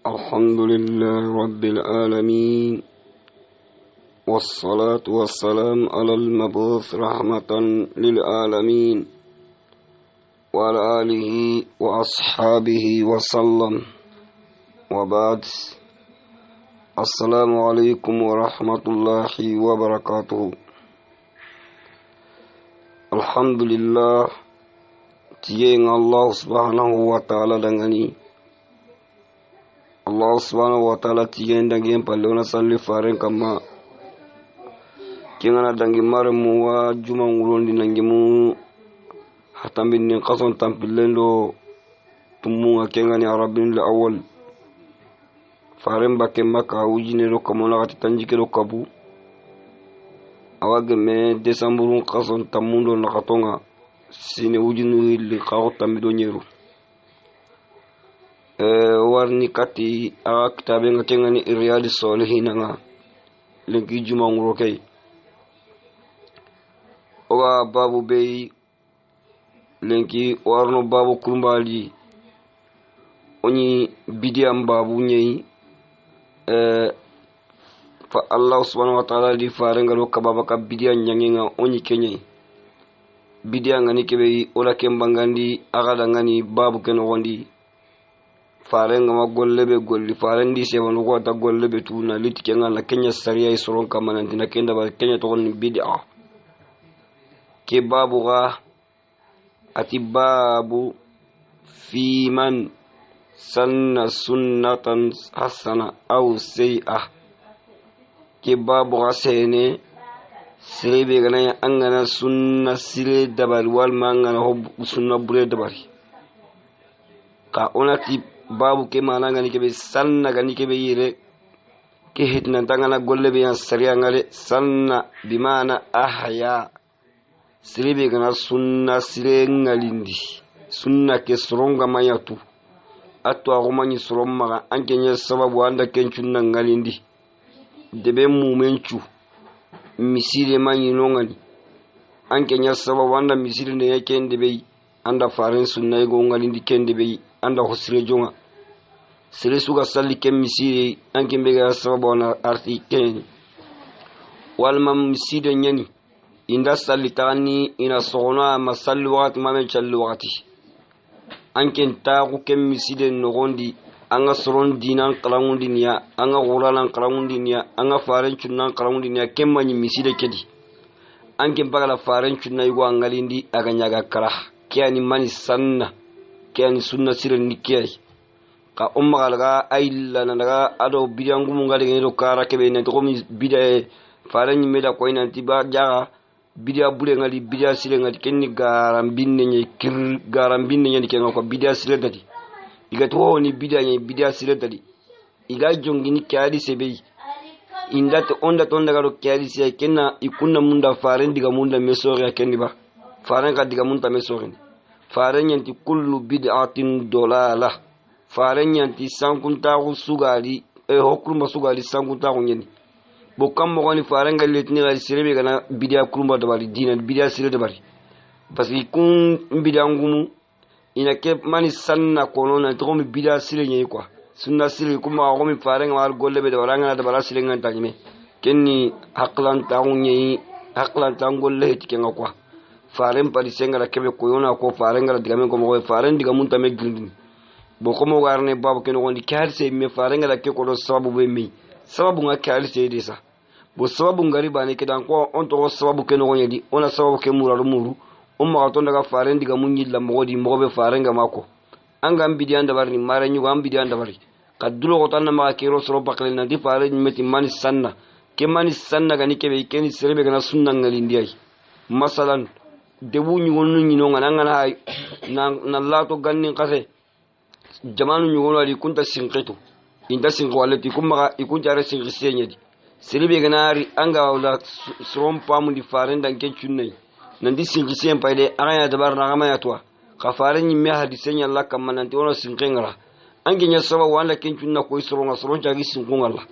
الحمد لله رب العالمين، والصلاة والسلام على المبعوث رحمة للعالمين وعلى آله وأصحابه وسلم، وبعد. السلام عليكم ورحمة الله وبركاته. الحمد لله تيين الله سبحانه وتعالى دعاني. Allah subhanahu wa ta'ala tigen dangi palona salli faren kama kingana dangi marmu wa juma ngulondi nangimu hatambin ni qason tampilendo tumunga kengani arabin la awal faren bakke maka ujine ro kamona ati tanjike ro kabu awage me desamburun qason tamundo nakatonga sine ujinu li qaw tambido nyeru warni kati aga kitabe nga tengani Riyadi Solihin nga lenki juma nguro kay oga babu bey lenki warno babu kumbali oni bidiam babu nyei fa Allah subhanahu wa ta'ala di farenga lo kababa ka bidian nyangenga oni kenyei bidian ngani kebe ola kembangandi aga dangani babu keno gondi farenga ma golle be golli farendi se wonu ko ta golle be tuna litike ngala kenya sariya isron kamana dina kenda ba kenya to ni bid'a ke babu ga ati babu fi man sanna sunnatan hasana aw say'a ke babu ga sene sirebe gana angana sunna sire dabal wal mangana hob sunna bure dabari ka onati babu ke mana ngani kebe sanna gani kebe yire ke hitna tangana golle be yan sariya ngale sanna bimana ahya siribe gana sunna sire ngalindi sunna ke soronga mayatu atwa romani soromma anke nya sababu anda kencunna ngalindi debe mumencu misile manyi nongani anke nya sababu anda misile ne yake ndebe anda faren sunna yego ngalindi kende be anda hosire jonga sere suga salli kem misiri anke mbega sababu na arti ken walma misiri nyani inda salli tani ina sogona masalli waqti mamen challi waqti anke taaqu kem misiri nogondi anga soron dinan qalangundi niya anga quranan qalangundi niya anga faren chunnan qalangundi niya kemmani misiri kedi anke bagala faren chunna yugo angalindi aga nyaga kara kiani mani sanna kiani sunna siren nikiyai ka umma galga ayilla nanaga ado bidangu munga de do kara kebe ne to mi bida faran mi da ko ina tiba jaga bida bule ngali bida sile ngali kenni garam binne nye kir garam binne nye kenga ko bida sile dadi iga to ni bida nye bida sile dadi iga jongi ni kyadi sebe inda to onda to ndaga do kyadi se kenna ikunna munda faran diga munda mesori ya kenni ba faran ka diga munda mesori faran yanti kullu bid'atin dolala faran yanti sankunta ku sugali hokurma sugali sankunta ku nyeni bo kam mo gani faran gal letni gal sirebe gana bidia kurma dabari dina bidia sire dabari parce que kun bidia ngumu ina ke mani sanna kono na to mi bidia sire nyei quoi sunna sire kuma ko mi faran mal golle be dabara ngana dabara sire nganta nyime kenni haqlan ta nyei haqlan ta golle tike ngakwa faran pari sengara kebe ko yona ko faran gal diga men ko mo faran diga mun tame grindin bokomo warne babu keno gondi kalse me farenga da ke ko do sababu be mi sababu nga kalse de sa bo sababu ngari bane ke dan ko on to sababu keno gondi di ona sababu ke muraru muru umma to daga faren diga munyi la mogodi mogobe farenga mako anga ambidi anda barni mara nyugo ambidi anda bari kadulo ko tanna ma ke ro soro bakle na di faren meti mani sanna ke mani sanna gani ke be keni serebe gana sunna ngali ndiyai masalan debu nyugo nyino ngana ngana na lato ganni kase jamanu nyugono ali kunta sinqetu inta sinqo walati kuma ikunta ara sinqisenya di siribe ganari anga wala srom pamu di farenda nke chunne nandi sinqisen paide aya dabar na gama yatwa ka faren nyimme hadisenya Allah kam mananti ono sinqengara ange nya sawa wala ken chunna ko isronga sron jagi sinqunga Allah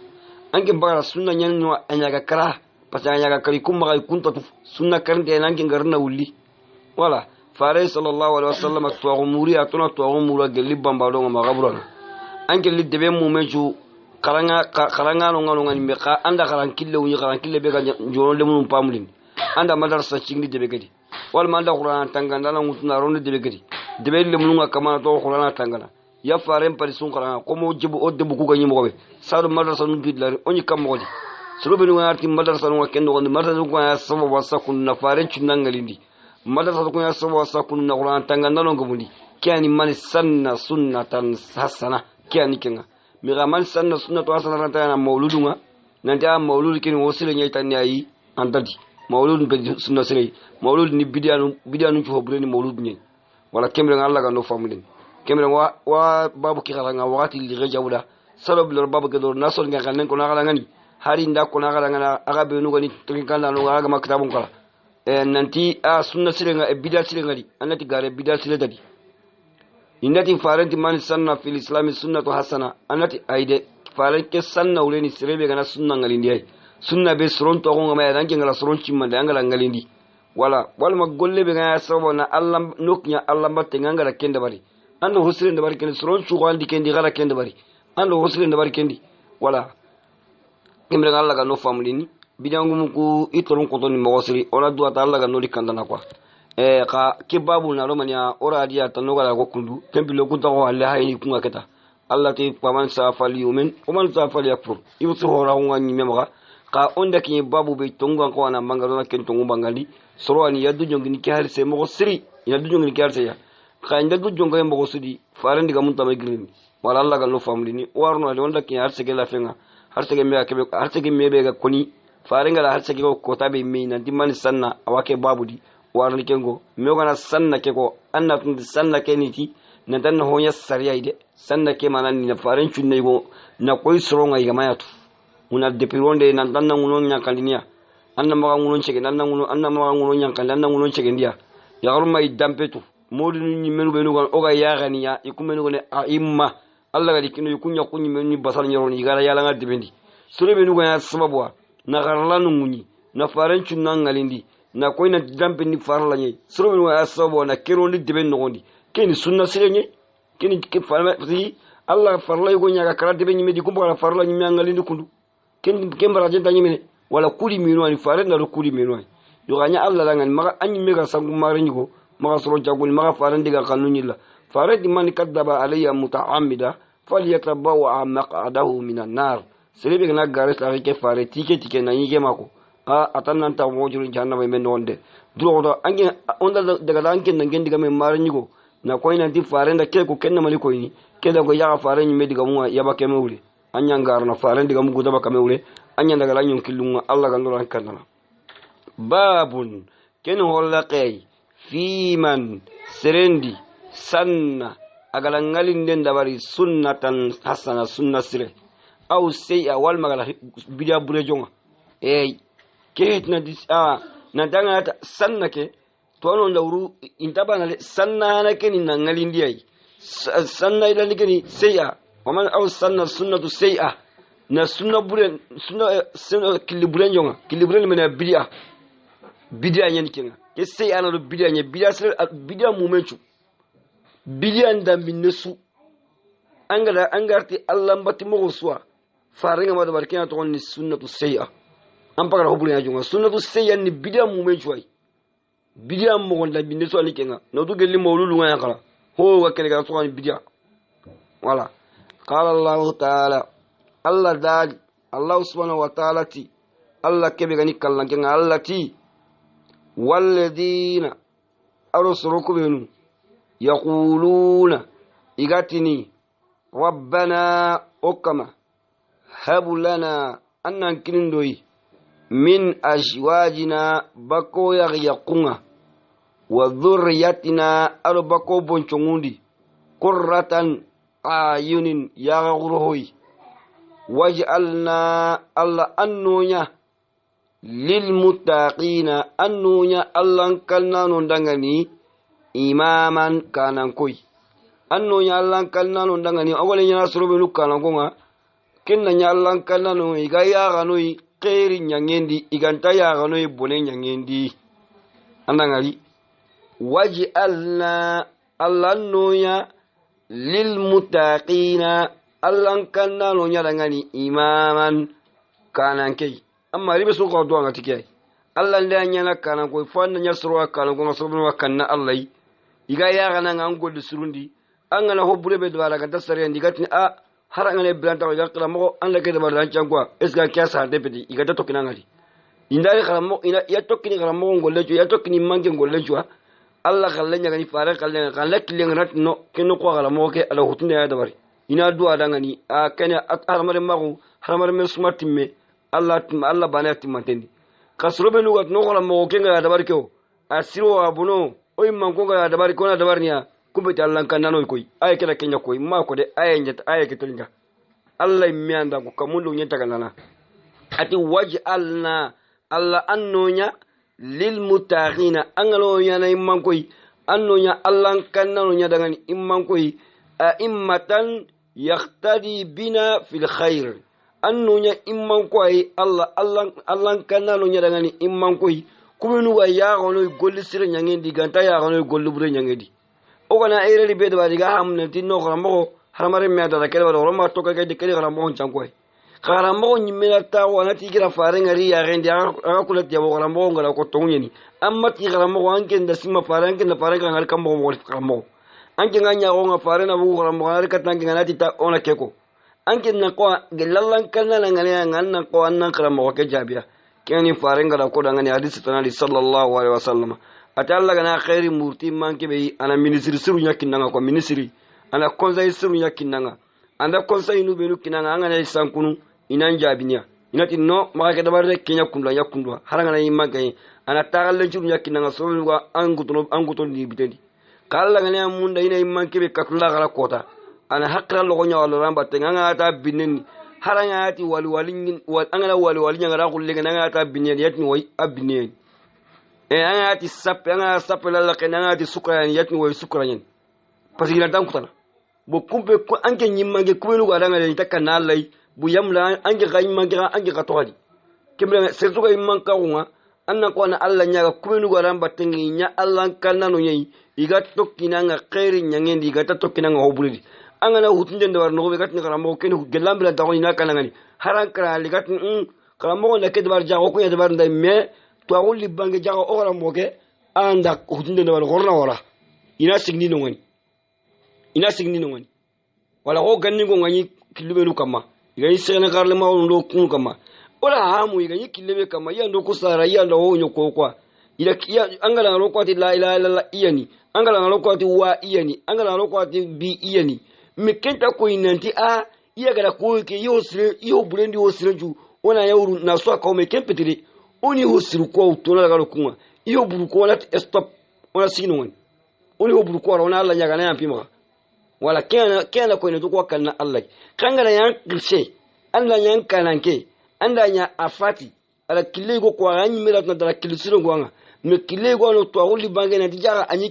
ange bara sunna nyanyo anyaga kara pasa anyaga kari kuma ikunta sunna karnde nange ngarna wuli wala fare sallallahu alaihi wasallam to umuri atuna to umura gelli bambado ma gabrana anke li debe mumeju karanga no ngano ngani me ka anda karan kille be ga joro le mun pamulin anda madarsa cingdi debe gadi wal manda qur'an tanganda na mutuna ronde debe gadi debe le mun kama to qur'an tangana ya faren pari sun karanga ko mo jibu odde bu ku ga nyimo be sadu madarsa nu bidlari onyi kam mo di suru be no arti madarsa no kendo on madarsa ko ya sama wasa kun na faren cunangalindi madarsa ko ya sama wasa kun na qur'an tanganda no ngumudi kiani man sanna sunnatan hasana kiani kenga mi gamal sanna sunnatu hasana ta mauludunga nanta maulud kin wosile nyaitan ni ayi antadi maulud be sunna sire maulud ni bidiyanu ci hobre ni maulud ni wala kemre Allah ga no famulin kemre wa babu ki xala nga wati li rejawda salob lor babu gedor nasol nga xalen ko na xala ngani hari nda ko na xala ngana aga be no gani to kan no aga maktabun kala nanti sunna sire nga bidia sire ngadi anati gare bidia sire dadi indati farenti man sanna fil islam sunnatu hasana anati aide farenti sanna uleni sire be gana sunna ngalindi ay sunna be soron to ko ngama ranke ngala soron cimmande angala ngalindi wala ma golle be gana sabo na Allah noknya Allah batte ngala kende bari ando husre nda bari kendi soron chu gandi kendi gara kende bari ando husre nda bari kendi wala imre Allah ga no famulini bidangum ku itoron ko toni mogosri ona duata Allah ga no likandana kwa ka kibabu na romania ora dia tanoga go kundu kembilo kunta ko alle hayni kunga keta Allah te paman sa fali umen oman sa fali yakfur ibtu hora ngani memga ka onda ki babu be tonga ko ana mangalo na ken tongu bangali soro ani yaddu jongi ni kihal se mo siri yaddu jongi ni kihal se ya ka inda du jonga mo sudi farandi ga munta magrin wala Allah ga lo famli ni warno de onda ki har se gela fenga har se me akebe har se me be ga koni faringa har se ko tabe mi nan dimani sanna awake babu di warni kengo megona sanna ke ko anna tun sanna ke niti na dan ho ya sariya ide sanna ke manan ni na farin chunne go na koy soronga iga mayatu una de pironde nan dan ngunon nyakandinia anna ma ngunon chege nan ngunon anna ma ngunon nyankan nan ngunon chege ndia ya garma idampetu modu ni menu be no o ga ya ganiya ikumenu go ne aimma alla ga dikino kunya kunyi menu basal nyoro ni gara yala ngadde bendi sure be no go ya sababwa na garlanu munyi na farin chunna ngalindi na koy na dambe ni farla nyi suru mi wa asabo na kero ni deben no gondi keni sunna sire nyi keni ke farla fi Allah farla yugo nya ga kala deben nyi medi kumba farla nyi ngali ni kundu ken kembara jenta nyi mene wala kuli mino ani fare na kuli mino ani yo ganya Allah la ngani maga anyi mega sangu mare nyi go maga soro jagul maga fare ndiga kanu nyi la fare di man kadaba alayya muta'ammida falyatabawa maq'adahu minan nar sire be na gares la ke fare tike na nyi ke mako atannan ta wojuru jahannama men wonde duro ange onda daga anke nangen diga men marnyigo na koina di farenda ke ko kenna mali koini ke da go ya farenyi me diga mu ya bake mewle anya ngar na faren diga mu goda baka mewle anya daga la nyon kilunga Allah gandoro an kanana babun ken hollaqay fi man serendi sanna agala ngalin den dabari sunnatan hasana sunna sire aw sayya wal magala bidia burejonga ke na na danga ta sannake to non dawru intabana sannana ke ni nangali ndiyai sanna ila ni keni sayya waman aw sanna sunnatu sayya na sunna buren sunna kiliburen jonga kiliburen mena bidia nyen kenga ke sayya na do bidia nye bidia momentu bidia ndambi nesu angarti Allah mbati mo suwa faringa ma do barkena to ni sunnatu sayya ampaka na hubuli ajunga sunnatu sayyan ni bidia momentu ay bidia mo gonda binde so ali kenga no du gelli mawlulu nga yakala ho wakele ga so ni bidia wala qala Allah ta'ala Allah dal Allah subhanahu wa ta'ala ti Allah kebe gani kallan kenga Allah ti walladina arsurukum binu yaquluna igatini rabbana ukama habu lana annan kinindoi min ashwajina bako yaqiqunga wa dhurriyyatina arbako bonchongundi qurratan ayunin yaghruhi waj'alna alla annunya lil muttaqina annunya allan kalnanu dangani imaman kanan koy annunya allan kalnanu dangani awale nya surubi lukana gonga kinna nya allan kalnanu igaya ganoi khairi nyangendi iganta ya ganoi bone nyangendi andangari waj'alna allan nunya lil muttaqina allan kanna no nya dangani imaman kanan kai amma ribe sun ko do ngati kai Allah nda nya na kanan ko fanna nya surwa kanan ko surwa kanna Allah iga ya ganan an golli surundi an gana hobbure be dwara ga tasare ndigati a har ngane blanta ko yakra mo an la ke da baran changwa esga kya sa de pedi iga to kinangati indari karamo ina ya tokkini karamo ngolle ya tokkini mangi ngolle jwa Allah kallen ya gani fare kallen kan lakillen rat no kenu ko karamo ke ala hutunde ya dabari ina duwa dangani a kene harmare magu harmare men sumatimme Allah bana timantendi kasrobe nugat no karamo ke ga dabari ko asiro abuno o imman ko ga dabari ko na dabarniya kubeti Allah kan nano koy ay kala kenya koy ma ko de ay nyata ay ke tolinga Allah mianda ko kamundu nyata kanana ati waj'alna Allah annonya lil mutaghina angalo yana imman koy annonya Allah kannano nya daga imman koy a immatan yaqtadi bina fil khair annonya imman koy Allah kannano nya daga imman koy kubenu wa ya gono golli sire nyangendi ganta ya gono golli bure nyangendi o kana ayre be do diga hamne tinno xaramo haramare me da kele wala roma to ka de kele xaramo chankoy xaramo nyimena ta wana tigira fare ngari ya rendi aga kula tiya xaramo ngala ko tongeni amma ti xaramo anke nda sima fare anke nda fare ngal kambo mo xaramo anke nganya go nga fare na bu xaramo ngari katanke ngana ta ona keko anke na ko gelallan kanna ngale nganna ko anna xaramo ke jabiya keni fare ngala ko dangani hadith tanali sallallahu alaihi wasallam atalla gana khairi murti manke be ana ministry siru nyakinanga ko ministry ana conseil siru nyakinanga anda conseil nu benu kinanga ngana sankunu inan jabinya inati no maka ke dabarde kenya kundwa yakundwa haranga na imagay ana tagalle siru nyakinanga so wa anguto ni bitendi kala ngana munda ina imanke be katula gara kota ana hakra logo nyawalo ramba tenganga ta bineni haranga ati wali angana wali nyanga kulle ngana ta bineni yatni way abineni anga ati sappe la kenanga ati sukra yatni way sukra nyen parce que tan kutana bo kumbe ko anke nyimmange kubelu ga danga ni takana lay bu yamla anke ga nyimmange anke ga tohadi kemle sertu ga immanka unga anna ko na alla nyaga kubelu ga ramba tengi nya alla kanna no nyi iga tokkina nga khairi nyangendi iga tokkina nga hobulidi anga na hutunde ndawar no be gatni karamo ken gelambla tawo ina kananga ni harankara ligatni karamo na kedbar jago ko yedbar nday me to agulli bange jago o wala moke anda hutunde ndawar gorna wala ina signi no ngani wala ko ganni go ngani kilubelu kama iga isena karle ma ndo kun kama wala hamu iga yikilebe kama yando kusara yando wonyo kokwa ila angala rokwati la ilaha illallah iyani angala rokwati wa iyani angala rokwati bi iyani mekenta ko inanti a iya gara ko ke yo burendi wo sireju ona yawru na so ka o mekempetire oni ho siru ko to na gara kuma iyo buru ko na stop ona sinu woni oni ho buru ko ona Allah nyaga na yampima wala kena ko ne to ko kan Allah kangala yan kirse Allah yan kananke anda nya afati ala kile go ko anyi mira na dara kilisiro go nga me kile go no to wuli bange na dijara anyi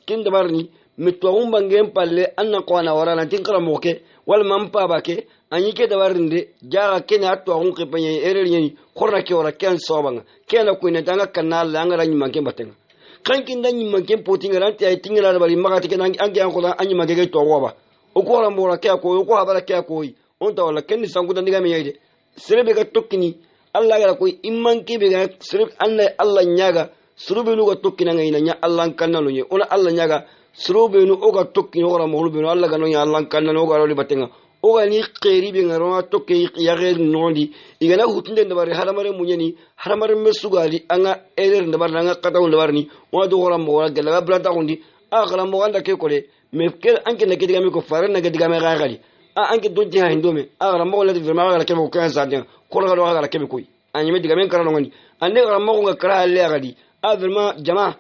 kenda barni me to umba ngem palle anna ko na wara na tinkara moke wal mampa bake anyi ke da barinde jara kene atto on ke panye erel nyani korna ke wara ken sobanga kena ko ne danga kanal la ngara nyi manke batenga kankin dan nyi manke potinga ranti ay tingala bari magati ke angi an ko anyi manke to woba o ko ran bora ke ko ko habara ke ko on ta wala ken sangu dan diga me yede serebe ga tokkini Allah ga ko immanke be ga serebe Allah nyaga surube nu ga tokkina ngai nya Allah kannalo nye ona Allah nyaga surube nu oga tokkini ora mo be Allah ga no nya Allah kannalo ga ro batenga oga ni khairi be ngaro tokki ya gher nondi igana hutunde ndabare haramare munyani haramare mesugali anga erer ndabar anga kataw ndabar ni wa do ora mo ga la blata gondi akala mo anda ke kole me ke anke na ke diga me ko fare na ke diga me ga gali anke do ti ha indome akala mo la vraiment ga ke mo kan sa den ko ga do ga ke me koy anyi me diga men karano ngani ande ga mo ga kara le gali vraiment jama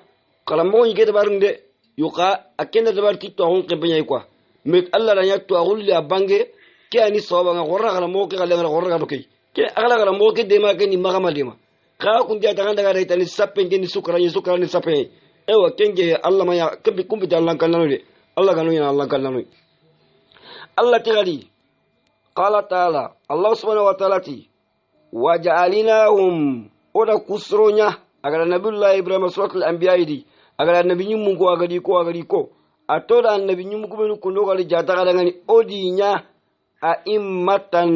kala mo ni ke dabar nde yuqa akenda dabar ti to on ke banya quoi me Allah la yakto agulli abange ke ani soba nga gorra kala mo ke kala gorra ga dokay ke agala kala mo ke dema ke ni magama dema ka kun dia tanga daga reta ni sappen ke ni sukra ni sappen ewa kenge Allah ma ya kebi kumbi Allah kan nanu de Allah kanu ya Allah kan nanu Allah tigadi qala ta'ala Allah subhanahu wa ta'ala ti waja'alinahum oda kusronya agara nabiyullah ibrahim suratul anbiya idi agara nabiyyin mun ko agadi ko atoda annabi nyum ko benu kundo gali jata kada ngani odinya a'immatan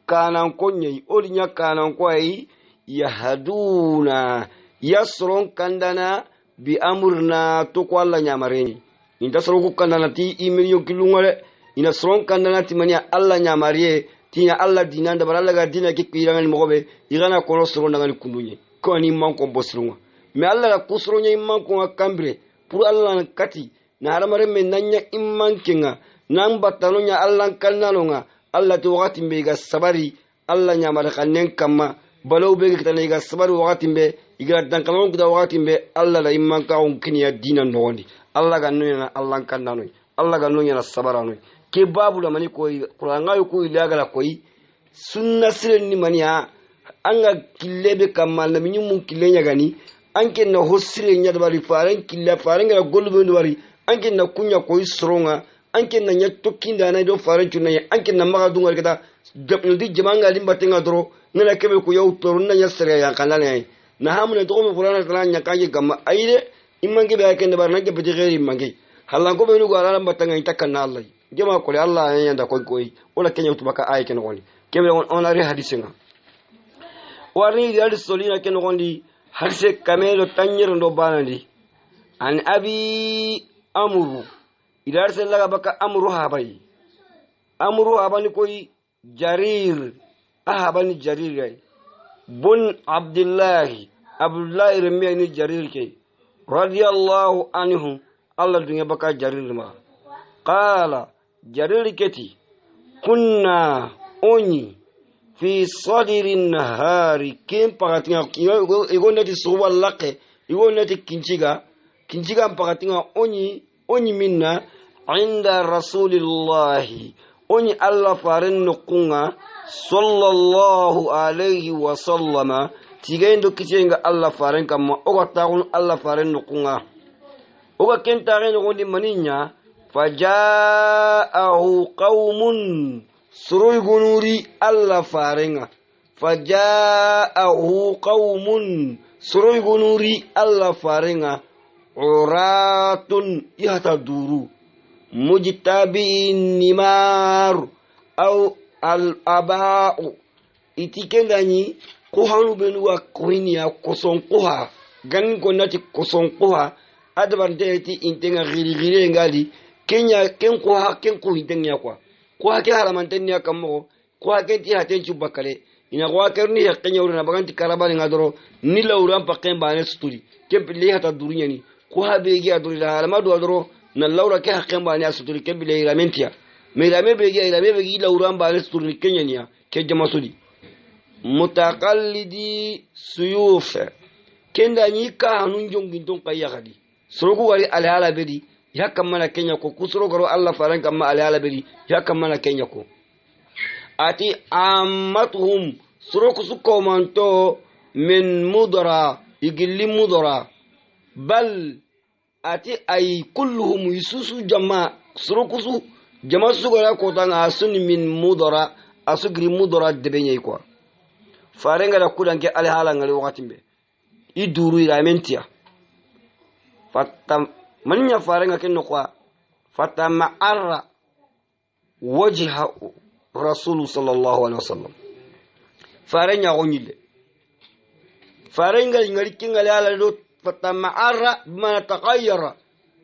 kanan konyai olinya kanan kwai yahduna yasron kandana bi amurna to ko Allah nyamareni inta soro ko kandana ti imiriyo kilungole ina sron kandana ti mania Allah nyamariye tinya Allah dinanda baralla ga dina ke kirangani mogobe igana kono soro ndangani kundunye ko ni man ko bosrunga me Allah la kusronya imman ko kambre pour Allah kati na haramare men nanya imman kinga nan batanonya Allah kannanonga Allah to wakati mbe ga sabari Allah nyamara kanen kama balaw be kitane ga sabari wakati mbe igra dankalon kuda wakati mbe Allah la imman ka on kiniya dina nondi Allah ga nuna Allah kannanoy Allah ga nuna sabaranoy ke babu la mani koy qur'anga yo koy laga la koy sunna siren ni maniya anga killebe kamal na minyu mun killenya gani anke na hosire nya da bari faran killa faran ga golbe ndo bari anke na kunya koy stronga anke na nya tokkinda na do faran tunna anke na maga dungal kata dabno di jamanga limba tenga doro ngala kebe ko yaw torun na nya sere ya kanane na hamuna to ko fulana tan nya kanje gamma ayde immange be akende bar na ke peti ghairi mangi halan ko be nu gara batanga itakana Allah jama ko Allah ya yanda koy wala kenya utubaka ay ken gondi kebe on ari hadisinga warni di hadis solina ken gondi hadise kamelo tanyero ndo banandi an abi amru idar selaga baka amru habani koy jarir habani jarir gay bun abdullah remeni jarir ke radiyallahu anhu Allah dunya baka jarir ma qala jarir keti kunna oni fi sadirin nahari kim pagatinga igonati suwa laqe igonati kinchiga pagatinga oni minna inda rasulillahi oni Allah farin nukunga sallallahu alaihi wa sallama tigendo kichenga Allah farin kama oga taun Allah farin nukunga oga kentare ngondi maninya faja'ahu qaumun suruy gunuri Allah farenga faja'ahu qaumun suruy gunuri Allah farenga uratun yahtaduru mujtabi'in nimar au al-aba'u itikendani ko hanu benwa koinia koson koha gan ko nati koson koha adabante ti intenga giri ngali kenya ken ko ha ken ko intenya kwa ko ha ke haramanten ya kammo ko ha ke ti haten chubakale ina ko ha ni ya kenya urna baganti karabani ngadoro ni lawran pakken bane sturi kempile hata durunya ni ko ha be gi aduri la almadu adoro na lawra ke hakken bane asuturi kempile iramentia me rame be gi lawran bane sturi kenya ni ke jama sudi mutakallidi suyuf kenda ni ka hanun jongin ton kayakadi sorogu wari alhala bedi ya kammana kenya ko kusuro garo Allah faran kamma alhala bedi ya kammana kenya ko ati ammatuhum soroku sukko manto min mudara igilli mudara bal ati ay kulluhum yususu jama soroku su jama su gara ko tan asun min mudara asugri mudara debenya ko farenga da kudanke alhala ngali wakatimbe iduru ila mentia fatam manya farenga kenno kwa fatama arra wajha rasul sallallahu alaihi wasallam farenya gonyile farenga ngari kinga ala do fatama arra bima taghayyara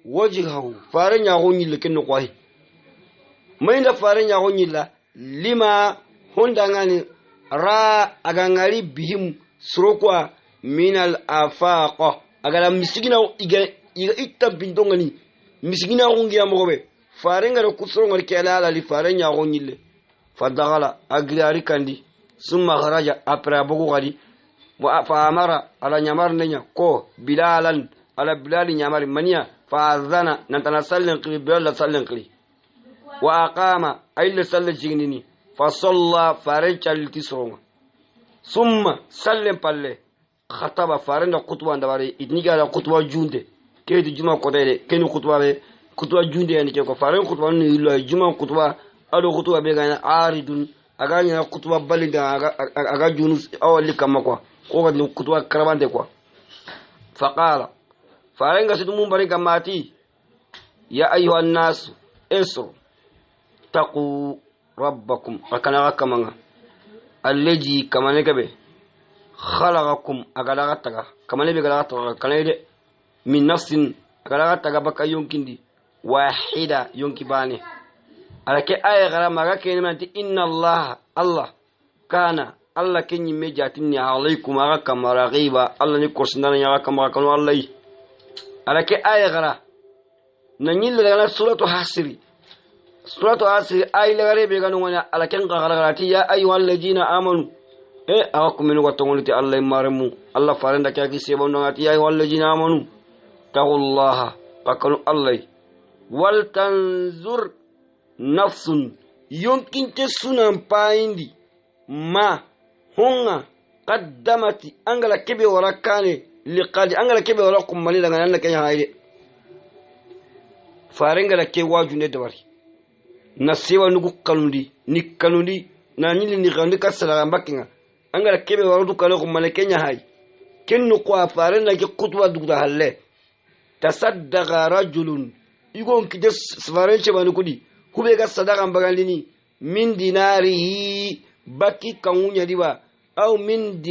wajhahu farenya gonyile kenno kwa mainda farenya gonyila lima hondangani ra agangari bihim surokwa minal afaqa agala misigina iga itta bindongani misigina ngia mogobe farenga ro kusronga kala li farenya gonyile fadagala agriari kandi summa kharaja apra bogo gadi wa fa amara ala nyamar nenya ko bilalan ala bilali nyamar mania fa azana nantana sallan qili bilal sallan qili wa aqama ayla sallan jignini fa salla farencha litisronga summa sallan palle khataba farenda khutba ndabare idniga la khutba junde kedi juma ko dede kenu khutba be khutba junde yani ke ko faren khutba ni illa juma khutba ado khutba be gana aridun aganya khutba balinda aga junus awli kama ko ga khutba karabande ko faqala farenga sidu mun bare kamati ya ayuha nas isru taqu rabbakum akana kamanga allazi kamane gabe khalaqakum agala taga kamane be gala taga kanede min nafsin agala taga baka yonkindi wahida yonkibane alake aya gara maga kenmanti inna allah kana allah kenyi mejatinni alaykum aga kamara ghiba allah ni korsindana ya kamara kanu allah alake aya gara nanyil daga suratu hasri ay lagare be ganu wana alaken garati ya ayyuhal ladina amanu awakum min watongolti allah maremu allah farenda kaki sebondo ngati ya ayyuhal ladina amanu taqullaha bakanu allah wal tanzur nafsun yonkinte sunan paindi ma hunga qaddamati angala kebe warakane liqadi angala kebe warakum mali daga nan kanya hayde farenga la ke wajunde dawari na sewa nugu kanundi na nyili ni gandi kasala mbakinga angala kebe warudu kale ko mali kenya hay kenno ko farenga ke kutwa dugda halle tasaddaqa rajulun igon kide farenche banu kudi kube ga sadaka mbagalini min dinarihi baki kangunya diba au min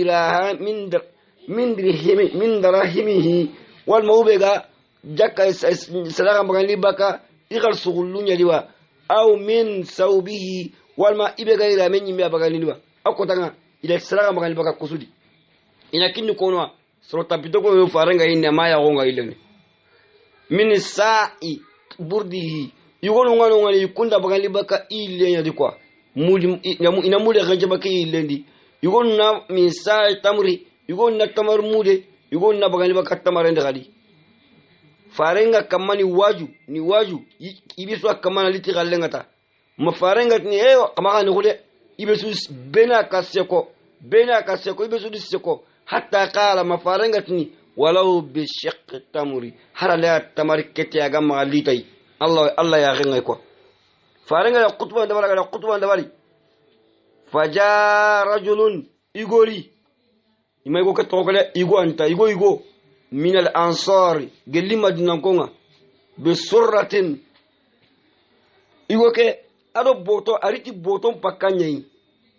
dirahimihi wal mawbega jakka sadaka mbagalini baka igal sugullunya diba au min saubihi wal ma ibega ira men yimbe mbagalini ba akotanga ila sadaka mbagalini baka kusudi ina kinni konwa sorota bitoko yo faranga inna maya gonga ilene min sa'i burdihi yugonu ngano ngani yukunda bagali baka ile ya dikwa muli ina muli ganje baka ile ndi yugonu na misal tamri yugonu na tamar mude yugonu na bagali baka tamar ndi gadi farenga kamani waju ibisu kamana liti galengata ma farenga ni kama ni gule ibisu bena kaseko ibisu diseko hatta qala ma farenga ni walau bi shiq tamri harala tamari kete ya gamma litai Allah ya gengay ko farenga ya qutba ndabari faja rajulun igori imay go ka tokale igo anta igo min al ansar gelli madina konga be surratin igo ke ado boto ariti boton pakanyai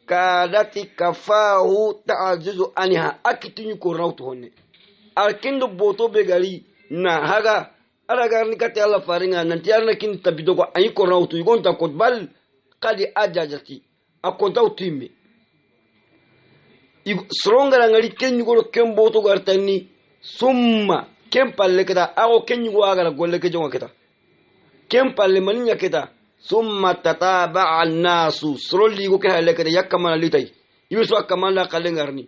kadati kafahu ta'ajuzu anha akitinyu ko rawto honne alkendo boto be gari na haga aragar ni kati Allah faringa nanti arna kin tabido ko ayi ko rawtu gonta ko bal kadi ajajati akonta utimbe sronga ngari kenyu go kembo to gartani summa kempalle kada ago kenyu go agara golle ke jonga keta kempalle maninya keta summa tataba an-nasu srolli go ke halle kada yakkamana litai yusu akkamana kalengarni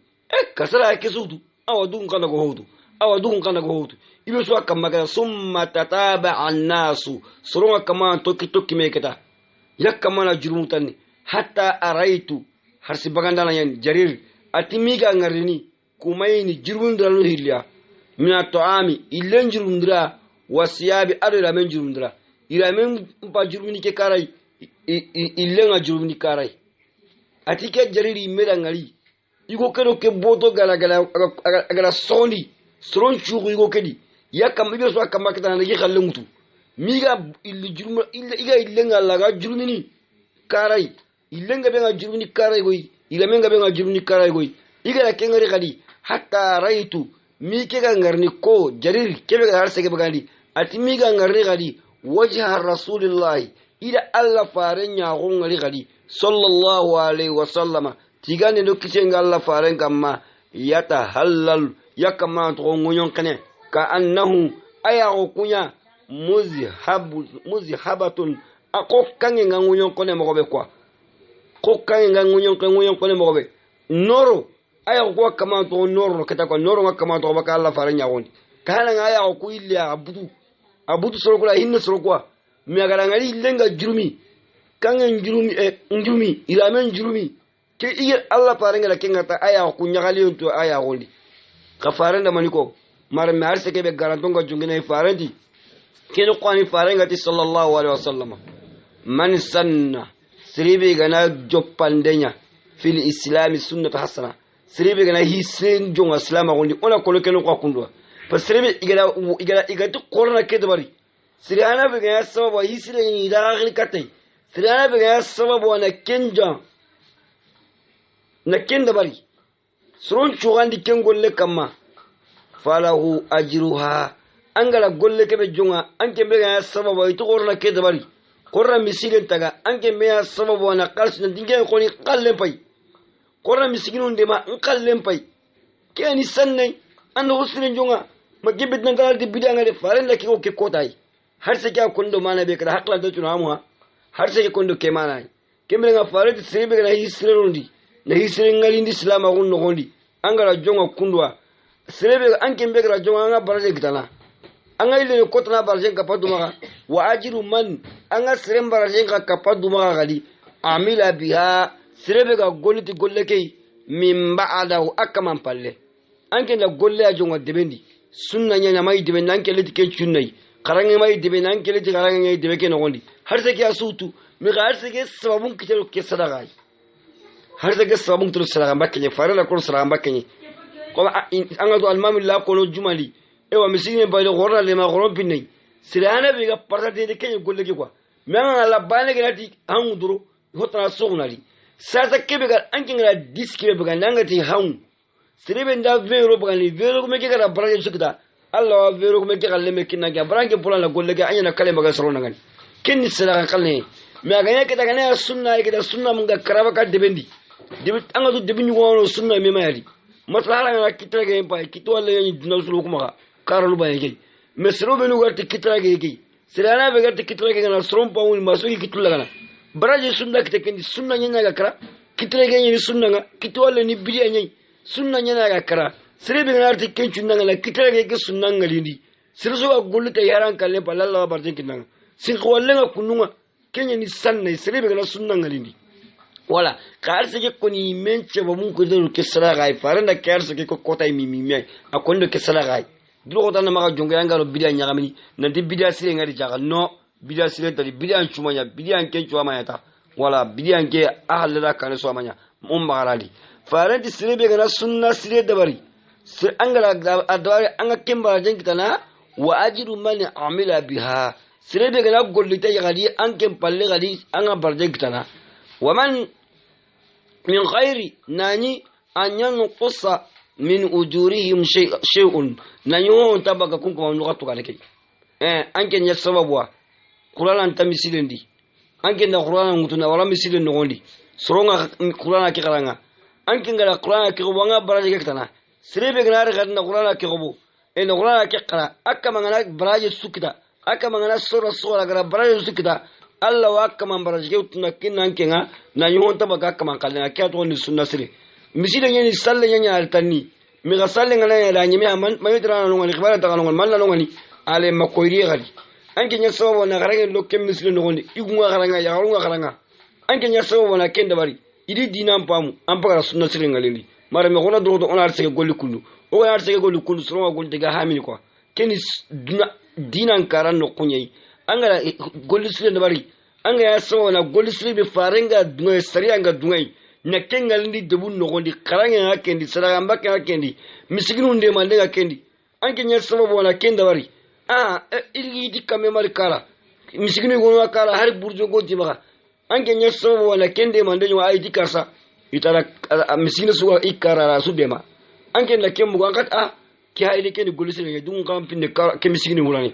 kasara ke sudu awadun kana go hodu ibe so akama kada summa tataba an-nasu surunga kama toki meketa yakkamana jurumutanni hatta araitu harsi bagandana yan jarir atimiga ngarini kumaini jurumundra hilya mina toami illen jurumundra wasiyabi adira men jurumundra ira men pa jurumuni ke karai illen jurumuni karai atike jariri meda ngari igo kedo ke boto gala sondi soron chugo igo kedi yakam ibe so akam makata na yixalle mutu miga illi juruma iga illenga laga jurumini karai illenga be nga jurumini karai goy iga menga be nga jurumini karai goy iga la kengari kadi hatta raitu mi ke ga ngarni ko jarir kebe ga har sege bagandi ati mi ga ngarni kadi wajha rasulillahi ila alla farenya gongari kadi sallallahu alaihi wasallama tigane do kisenga alla faren kamma yata halal yakama to ngonyon kane ka annahu ayago kunya muzhabatun akokange ngonyon kone mogobe kwa kokange ngonyon kone mogobe noro ayago kwa kama to noro kata kwa noro kama to baka alla farenya gondi kana ayago ku illa abudu soro kula hinna soro kwa mi agara ngari lenga jurumi kangen jurumi ilamen jurumi ke iya Allah farenga la kengata aya ku nyagali onto aya gondi ka farenda maniko mar me arse ke be garantonga jungina farendi keno kwani farenga ti sallallahu alaihi wasallam man sanna siribe gana joppandenya fil islam sunnat hasana siribe gana hisen jonga islam gondi ona kolo keno kwa kundwa pa siribe igala tu korna ke dobari sirihana be gana sababu hisile ni da gari katai sirana be ga sababu na kenja na kenda bari suron chugandi ken golle kamma falahu ajruha angala golle kebe jonga anke be ga sababu ito gorna kenda bari korra misilen taga anke me ya sababu na qalsina dinge ko ni qalle pay korra misiginun de ma qalle pay keni sanne ando husrin jonga magibit nan galal di bidanga de faren la ko ke kotai har se kya kondo mana be kada hakla do tuna amwa har se kondo ke mana kembe nga fare di sebe na hisre rondi na hisre ngali ndi islama gun no gondi angara jonga kundwa sebe anke be gara jonga nga baraje kitana anga ile ko tana baraje ka padu maka wa ajiru man anga sere baraje ka padu maka gali amila biha sebe ga goliti golleke min ba'adahu akaman palle anke na golle a jonga debendi sunna nya mai debendi anke leti ken chunnai karange mai debe nan kele ti karange ngai debe ke nogondi har se ke asutu mi har se ke sababun kitelo ke sadaga har se ke sababun kitelo sadaga bakke fare la ko sadaga bakke ko anga do almami la ko no jumali e wa misine baydo gorna le ma goron pinai sirana be ga parta de ke golle ke quoi mais anga la bane ke nati hangu duro hotana sognali sasa ke be ga anke ngala diski be ga nangati hangu sirebe nda vero be ga ni vero ko me ke ga paraje sukda Allah vero kuma ke kalle me kinna ga branke pula la golle ga anyana kale maga soro ngani kinni sala kalle me ga yake daga ne sunna yake da sunna mun ga karaba ka debendi debi anga du debi nyugo sunna me mayari maslaha ga kitra ga pa kito wala yani dina sulu kuma karalu ba yake me soro be nu garti kitra ga yake sirana be garti kitra ga na soro pa mun masu ki kitu lagana baraje sunna kite kendi sunna nyanya ga kara kitra ga ni sunna ga kito wala ni bidiya nyai sunna nyanya ga kara sirebe na arti kenchu nangala kitara ke sunna ngalindi sirso ga golita yaran kalle palalla barje kinanga sin khwallenga kununga kenya ni sanna sirebe na sunna ngalindi wala karse ke koni menche ba mun ko do ke sala gai faranda karse ke ko kota mi akondo ke sala gai dilo ko tan ma jonga ngalo bidia nyagamini nanti bidia sire ngari jaga no bidia sire tali bidia chumanya bidia kenchu amanya ta wala bidia ke ahalla kan so amanya mum bagarali farandi sirebe na sunna sire dabari sir angala adwari anga kemba jenkitana wa ajiru man amila biha sirebe gala gollita ygali ankem palle gali anga barjenkitana wa man min khairi nani anyan qussa min ujurihim shay'un nani won tabaka kun ko nugatu galake anke nya sababwa qur'an tamisilendi anke na qur'an ngutuna wala misilen ngondi soronga qur'an ke karanga anke ngala qur'an ke wanga barjenkitana sirebe gnar gadna qur'ana ke gobo en qur'ana ke qara akka mangana baraje sukida akka mangana sura gara baraje sukida alla wa akka man baraje ke utna kinnan kenga na yonta baka akka man kalna ke to ni sunna sire misile nyani salle nyanya altanni mi ga salle ngana ya la nyimi man mayitra na ngani khibara ta ngani man la ngani ale makoyri gali anke nya sawo na garage lokke misile no ngoni igunga garanga ya garunga garanga anke nya sawo na kenda bari idi dinam pamu ampara sunna sire ngalindi mara me gona do on arsege golli kundu o arsege golli kundu soro golli daga hamini ko keni dinan karan no kunyai angara golli sire ne bari anga ya so na golli sire be farenga dunga sariya nga dungai na kengal ndi debun no gondi karanga hakendi saraga mbake hakendi misiginu nde mande hakendi anke nya sababu na kenda bari ilgi dikame mari kala misiginu gono kala har burjo gonti maka anke nya sababu na kende mande yo ai dikarsa itara misina suwa ikara su dema anke na kembu ankat ki ha ile ken golisire ya dun kam pinde ke misigini wulani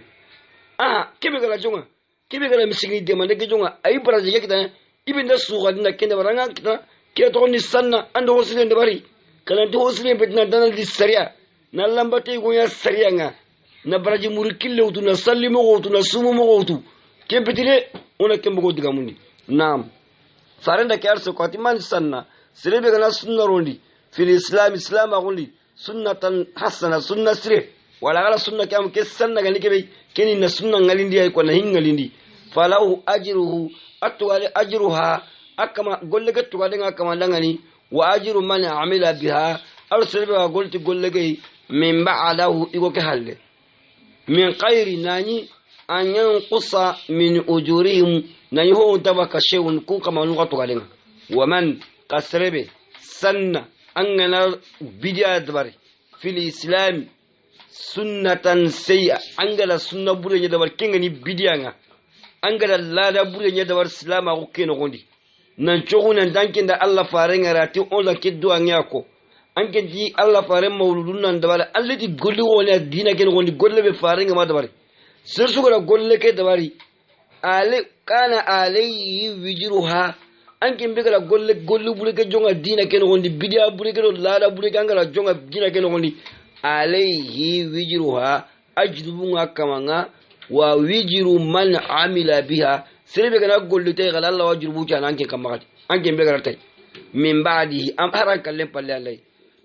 kebe gala jonga kebe gala misigini dema de jonga ai baraje yakita ibinda suwa dinda kende baranga kita ke to ni sanna ando hosile de bari kala to hosile betna danal di sariya na lambate go ya sariya nga na baraje murikille utu na sallimo go utu na sumu mo go utu ke betile ona kembu go diga mundi nam farenda ke arso ko timan sanna sirebe gana sunna rondi fil islam agundi sunnatan hasana sunna sire wala gala sunna kam ke sanna gani kebe keni na sunna ngalindi ay ko na hingalindi falahu ajruhu atwali ajruha akama golle gattu gadenga kama dangani wa ajru man amila biha arsalbe wa golti golle gay min ba'dahu igo ke halle min khairi nani an yanqusa min ujurihim nani ho tabaka shay'un kun kama lugatu gadenga wa man kasrebe sanna angana bidiya dabari fil islam sunnatan sayya angala sunna bure dabar kengani bidiya nga angara lada bure nya da war islama ko keno gondi nan chogu nan dankin da Allah fare ngarati on la keddo anyako anke di Allah fare mauludun nan da bala Allah di golli wona dina ken gondi golle be fare ngama da bari sir su gara golle ke da bari ale kana alayhi wijruha anke be gara golle bure ke jonga dina ken gondi bidia bure ke lada bure ke angara jonga dina ken gondi alayhi wijruha ajrubunga kamanga wa wijiru man amila biha sirbe kana gollite gala Allah wajrubu kana anke kamagati anke be gara tay min ba'dihi am haran kallen palle Allah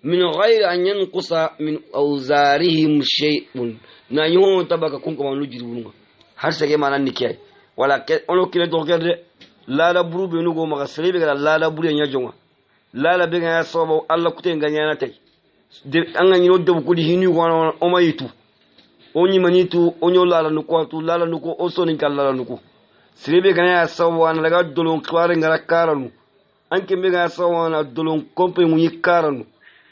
min ghayri an yanqusa min awzarihim shay'un na yo tabaka kun ko jiru har sege manan nikay wala ke ono kile do gerde la la buru be no go maga sirbe gara la la buru nya jonga la la be ga sobo Allah kute nganya na tay de anga nyino de ko di hinu ko o mayitu onyi manitu onyo lala nuko tu lala nuko oso ni kala nuko sirebe kana ya sawana daga dolon kware ngara karanu anke mega sawana dolon kompe munyi karanu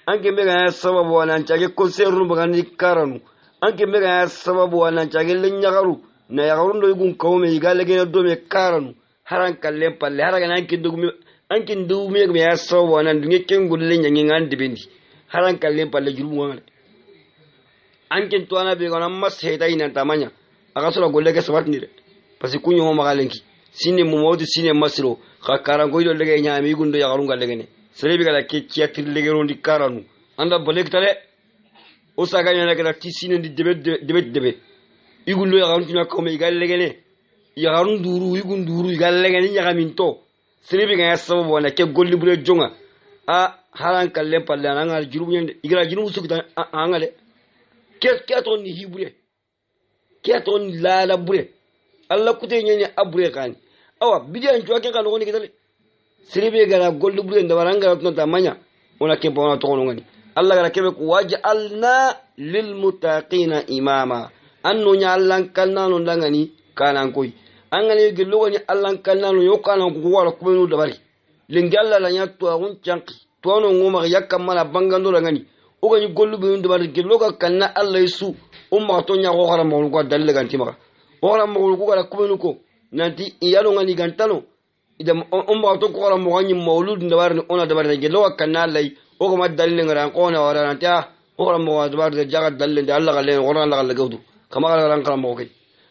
anke mega ya sababu wana chage konseru bagani karanu anke mega ya sababu wana chage lenyagaru na yagaru ndo yugun kawme igale gene do me karanu haran kalle palle haraga anke dugumi anke ndume me ya sababu wana ndunge kengul lenyangi ngandi bendi haran kalle palle jurumu ngale anken to ana be gona mas heda ina tamanya aga sura golle ke sabat ni de parce que kunyo magalenki sine mu mawdi sine masro ka karango ido lege nyaami gundo ya garunga lege ne sere be gala ke ciatir lege rondi karanu anda bolek tale o saga nyana kala ti sine di debe igundo ya garunga ko me gal lege ne ya garun duru igunduru gal lege ne nyaga minto sere be ga sababu wana ke golli bure jonga a haran kalle palle ananga jurubu nyande igra jurubu sukta angale Qu'est-ce ni hibure qu'est-ce la bure Allah kute nyanya abure kan awa bidiyan to ake kan ngoni kitale siribe gara gollu bure ndabaranga to tamanya ona ke bona to ngoni Allah gara kebe ku waj'alna lil muttaqina imama anno nya Allah kanna no dangani kanan koy angane gello ngoni Allah kanna no yokana ku wala ku benu dabari lingi Allah la nya to on chanki to no ngoma yakka mala bangando dangani oga ni gollu be ndo bar gello ga kanna Allah yesu umma to nya ko xaram mo ko dalle ganti ma ko xaram mo ko gara kubenu ko nanti iyalo ngani gantano ida umma to ko xaram mo ngani maulud ndawar ni ona dabar gello ga kanna Allah oga ma dalle ngara ko na wara nanti ko xaram mo dabar de jaga dalle de Allah ga len wona Allah ga gawdu kama ga ran xaram mo ko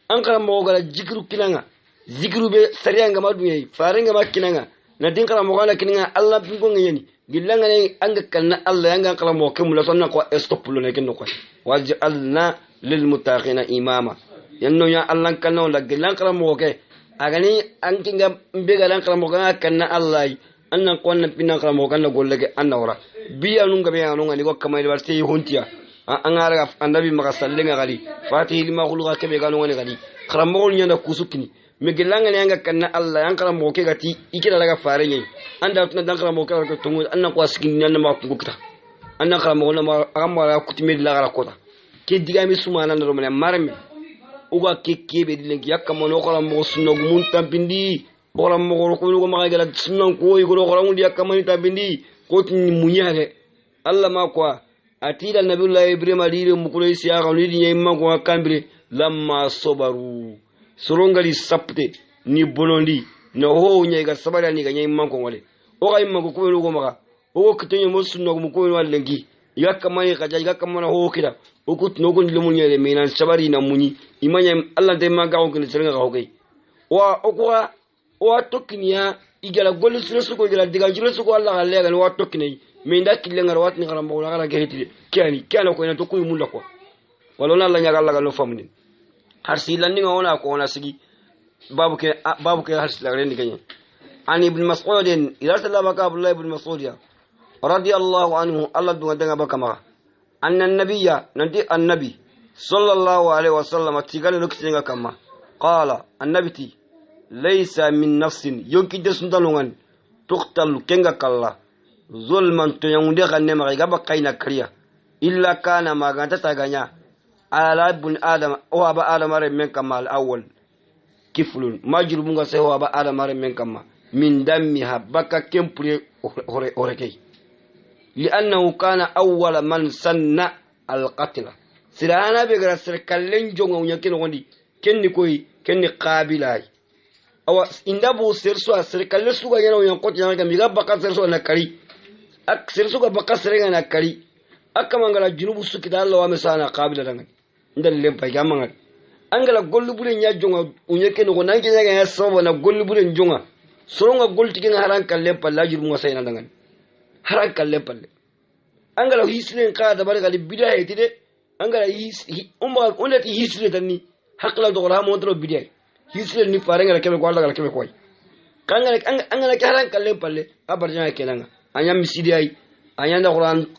an xaram mo ga zikru kilanga zikru be sariya ngama dunyai farenga makinanga na din xaram mo ga kinanga Allah bingo ngani gillanga ne anga kanna Allah yanga kala mo kemula sonna ko stop lo ne ken ko waj'alna lil muttaqina imama yanno ya Allah kanna la gillan kala mo ke agani anki ngam mbega lan kala mo kanna Allah annan ko nan pinan kala mo kanna gollege annawra biya nun gabe ya nun ngani ko kamay war sey hontiya an ara annabi maka sallinga gali fatihi lima khuluqa kebe ga nun ngani gali kala mo nyanda kusukini mi gillanga ne anga kanna Allah yan kala mo ke gati ikira daga fare nyi anda tuna dankala mo kala ko tungu anna ko askin nan ma ko gukta anna kala mo na ma amara kutimi la gara kota ke diga mi suma nan do men marmi uga ke be dilenki yakka mo no kala mo sunno gumun tampindi wala mo ko ko ma gala sunno ko yi ko kala mo yakka mani tampindi ko tin munyare Allah ma ko atila nabiyullah ibrahim adire mu ko isi ya kan ni nyimma ko kambire lamma sobaru sorongali sapte ni bonondi no ho nya ga sabara ni ga nyai manko wale o ga imma ko ko no go maka o ko tenyo mo sunno ko ko wale ngi yakka mai ga yakka mana ho kida o ko no go lumu nyele me nan sabari na muni imanya Allah de ma ga ko ni serenga ga ho kai wa o ko o tokkinya igala gollu suru ko igala diga jiro su ko Allah galle ga wa tokkini me nda kilenga wat ni garam bawla gara gehiti kiani ko ina to ko mulla ko wala Allah nya ga Allah ga lo famni har silan ni ngona ko na sigi babu ke harsi la rendi kanya an ibn mas'ud ila sallama ka abdullah ibn mas'ud ya radiyallahu anhu Allah dunga danga baka ma anna nabiyya nanti annabi sallallahu alaihi wasallam tigala lokacin ga kama qala annabiti laysa min nafsin yonki desuntalungan tuqtal kenga kalla zulman to yangunde ganne ma ga bakaina kariya illa kana maganta taganya ala ibn adam o aba adam are men kamal awwal kiflun majrubunga se o aba adam are men kama min dammi habaka kempure horeke li annahu kana awwala man sanna al-qatl sirana be gara sir kallen jongo nyake no gondi kenni koy kenni qabilay awa inda bo serso asere kalle suga yana yan koti yana kamiga baka serso na kari ak serso ga baka sere na kari akka mangala junubu sukida Allah wa misana qabila dangan inda lempa gamangal angala gollu bure nya jonga unyeke no nanke nya ya sobo na gollu bure jonga soronga gol tikin haran kalle palla juru mo sayna dangan haran kalle palle angala hislen ka da bar gali bidaya tide angala umma onati hisle tanni hakla do ra mo ndro bidaya hisle ni farenga la kebe ko Allah la kebe koy kangala angala haran kalle palle abarjana kenanga anya misidi ay anya da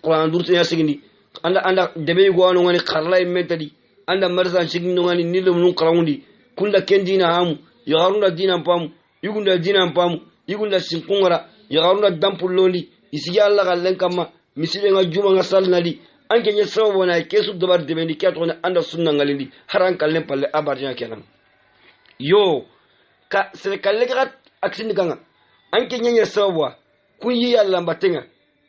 qur'an durte ya sigindi anda debe go anu ngani kharla imetadi anda marza sigindi ngani nilum nun qarawundi kunda kendina hamu yagarunda dina pamu yugunda dina pamu yugunda sinkungara yagarunda dampullondi isigi Allah gallen kama misile nga juma nga salnali anke nya sawo na kesu dabar debe ni kato anda sunna ngalindi haran kallen palle abarjana kenan yo ka sere kalle ka aksini kanga anke nya sawo kun yi yalla mbatenga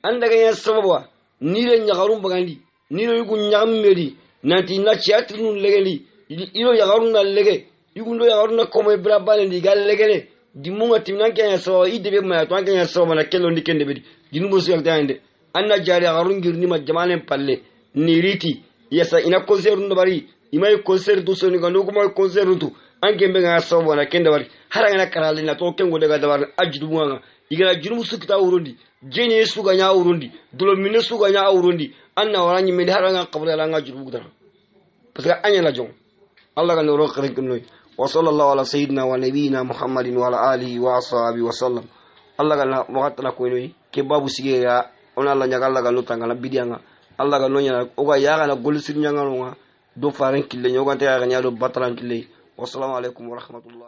anda ga sababu nire nyagarum bagandi nire yugo nyammedi nanti na chiatrinu legeli ilo yagarum na lege yugo yagarum na komo brabale ndi gal legele dimunga timnanke ya sawa idebe ma to anke ya sawa na kello ndi kende bedi dinugo su yakta ande anna jari yagarum girni ma jamalen palle niriti yasa ina concert ndo bari imay concert to soni gando ko ma concert to anke be ga sawa na kende bari haranga na karale na to kengo daga dabar ajidu mwanga igara junubu sukita urundi jeni suga nya urundi dolo mine suga nya urundi anna waranyi men haranga qabla la nga junubu dara parce que anya la jong Allah ga no rokk rek noy wa sallallahu ala sayyidina wa nabiyina muhammadin wa ala alihi wa ashabihi wa sallam Allah ga na wakatala ko noy ke babu sige ya ona Allah nya Allah ga no tangala bidianga Allah ga no nya o ga ya ga na gol sir nya nga do faran kille nyoga ta ga nya do batran kille wa assalamu alaikum wa rahmatullah